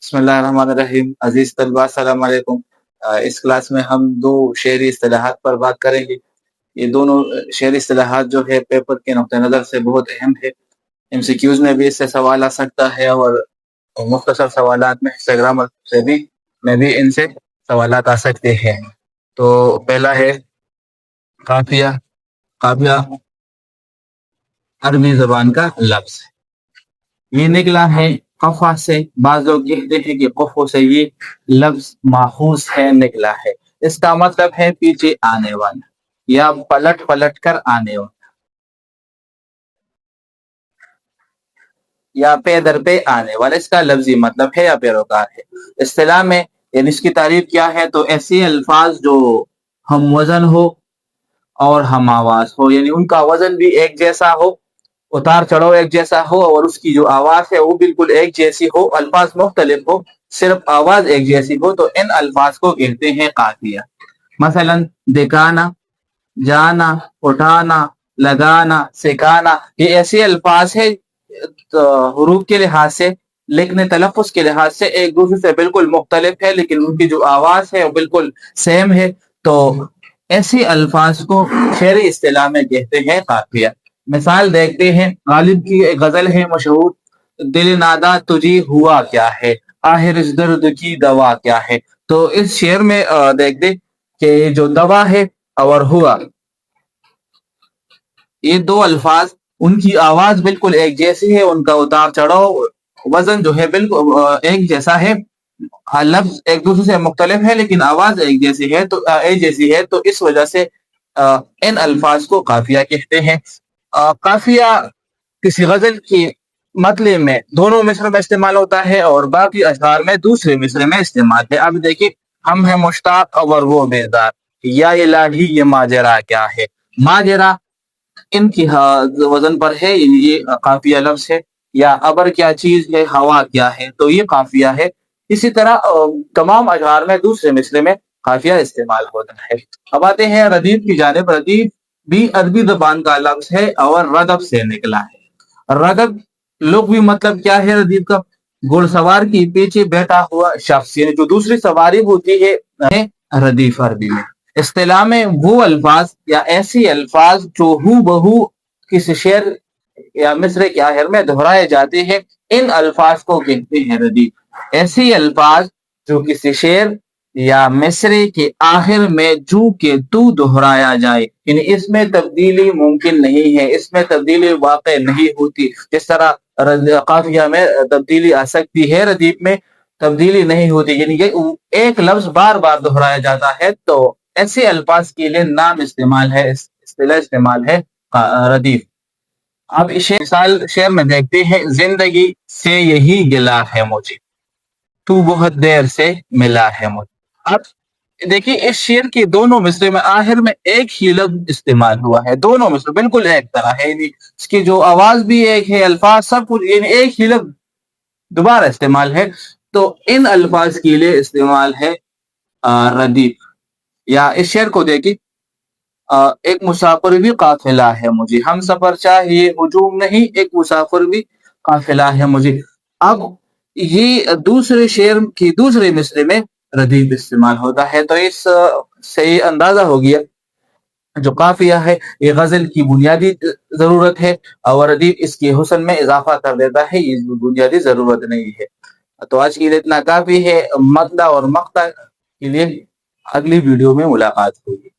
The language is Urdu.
بسم اللہ الرحمن الرحیم. عزیز طلباء السلام علیکم. اس کلاس میں ہم دو شعری اصطلاحات پر بات کریں گے. یہ دونوں شعری اصطلاحات جو ہے پیپر کے نقطہ نظر سے بہت اہم ہے. ایم سی کیوز میں بھی اس سے سوال آ سکتا ہے اور مختصر سوالات میں حصہ گرامر سے بھی ان سے سوالات آ سکتے ہیں. تو پہلا ہے قافیہ. قافیہ عربی زبان کا لفظ ہے. یہ نکلا ہے قفا سے. بعض لوگ کہتے ہیں کہ قفو سے یہ لفظ ماخوذ ہے، نکلا ہے. اس کا مطلب ہے پیچھے آنے والا یا پلٹ پلٹ کر آنے والا یا پے در پہ آنے والا. اس کا لفظی مطلب ہے یا پیروکار ہے. اصطلاح میں یعنی اس کی تعریف کیا ہے؟ تو ایسے الفاظ جو ہم وزن ہو اور ہم آواز ہو، یعنی ان کا وزن بھی ایک جیسا ہو، اتار چڑھاؤ ایک جیسا ہو، اور اس کی جو آواز ہے وہ بالکل ایک جیسی ہو، الفاظ مختلف ہو، صرف آواز ایک جیسی ہو، تو ان الفاظ کو کہتے ہیں قافیہ. مثلا دکھانا، جانا، اٹھانا، لگانا، سکھانا، یہ ایسے الفاظ ہیں حروف کے لحاظ سے، لکھنے تلفظ کے لحاظ سے ایک دوسرے سے بالکل مختلف ہے، لیکن ان کی جو آواز ہے وہ بالکل سیم ہے. تو ایسے الفاظ کو شعری اصطلاح میں کہتے ہیں قافیہ. مثال دیکھتے ہیں. غالب کی ایک غزل ہے مشہور، دل نادا تجھی ہوا کیا ہے، آخر اس درد کی دوا کیا ہے. تو اس شعر میں دیکھتے کہ جو دوا ہے اور ہوا، یہ دو الفاظ ان کی آواز بالکل ایک جیسی ہے، ان کا اتار چڑھاؤ وزن جو ہے بالکل ایک جیسا ہے. لفظ ایک دوسرے سے مختلف ہے لیکن آواز ایک جیسی ہے. تو اس وجہ سے ان الفاظ کو قافیہ کہتے ہیں. قافیہ کسی غزل کی مطلع میں دونوں مصر میں استعمال ہوتا ہے اور باقی اشعار میں دوسرے مصر میں استعمال ہے. اب دیکھیے، ہم ہیں مشتاق اور وہ بیدار، یا الہی یہ ماجرا کیا ہے. ماجرا ان کی وزن پر ہے، یہ قافیہ لفظ ہے. یا ابر کیا چیز ہے، ہوا کیا ہے، تو یہ قافیہ ہے. اسی طرح تمام اشعار میں دوسرے مصرے میں قافیہ استعمال ہوتا ہے. اب آتے ہیں ردیف کی جانب. ردیف بھی عربی زبان کا لفظ ہے اور ردف سے نکلا ہے. ردف لغوی مطلب کیا ہے ردیف کا؟ گھڑ سوار کی پیچھے بیٹھا ہوا شخص، یعنی جو دوسری سواری ہوتی ہے ردیف عربی میں. اصطلاح میں وہ الفاظ یا ایسی الفاظ جو ہو بہو کسی شعر یا مصرے کے آخر میں دہرائے جاتے ہیں، ان الفاظ کو کہتے ہیں ردیف. ایسی الفاظ جو کسی شعر یا مصرے کے آخر میں جو کہ تو دہرایا جائے، یعنی اس میں تبدیلی ممکن نہیں ہے، اس میں تبدیلی واقع نہیں ہوتی. جس طرح قافیہ میں تبدیلی آ سکتی ہے، ردیف میں تبدیلی نہیں ہوتی، یعنی کہ ایک لفظ بار بار دہرایا جاتا ہے. تو ایسے الفاظ کے لیے نام استعمال ہے، اصطلاح استعمال ہے ردیف. اب مثال شعر میں دیکھتے ہیں. زندگی سے یہی گلا ہے مجھے، تو بہت دیر سے ملا ہے مجھے. اب دیکھیے، اس شعر کے دونوں مصرے میں آخر میں ایک ہی لفظ استعمال ہوا ہے. دونوں مصرے بالکل ایک طرح ہے، یعنی اس کی جو آواز بھی ایک ہے، الفاظ سب کچھ، یعنی ایک ہی لفظ دوبارہ استعمال ہے. تو ان الفاظ کے لیے استعمال ہے ردیف. یا اس شعر کو دیکھیں. ایک مسافر بھی قافلہ ہے مجھے، ہم سفر چاہیے ہجوم نہیں، ایک مسافر بھی قافلہ ہے مجھے. اب یہ دوسرے شعر کی دوسرے مصرے میں ردیف استعمال ہوتا ہے. تو اس سے یہ اندازہ ہو گیا جو قافیہ ہے یہ غزل کی بنیادی ضرورت ہے اور ردیف اس کے حسن میں اضافہ کر دیتا ہے، یہ بنیادی ضرورت نہیں ہے. تو آج کے لیے اتنا کافی ہے. مطلع اور مقطع کے لیے اگلی ویڈیو میں ملاقات ہوگی.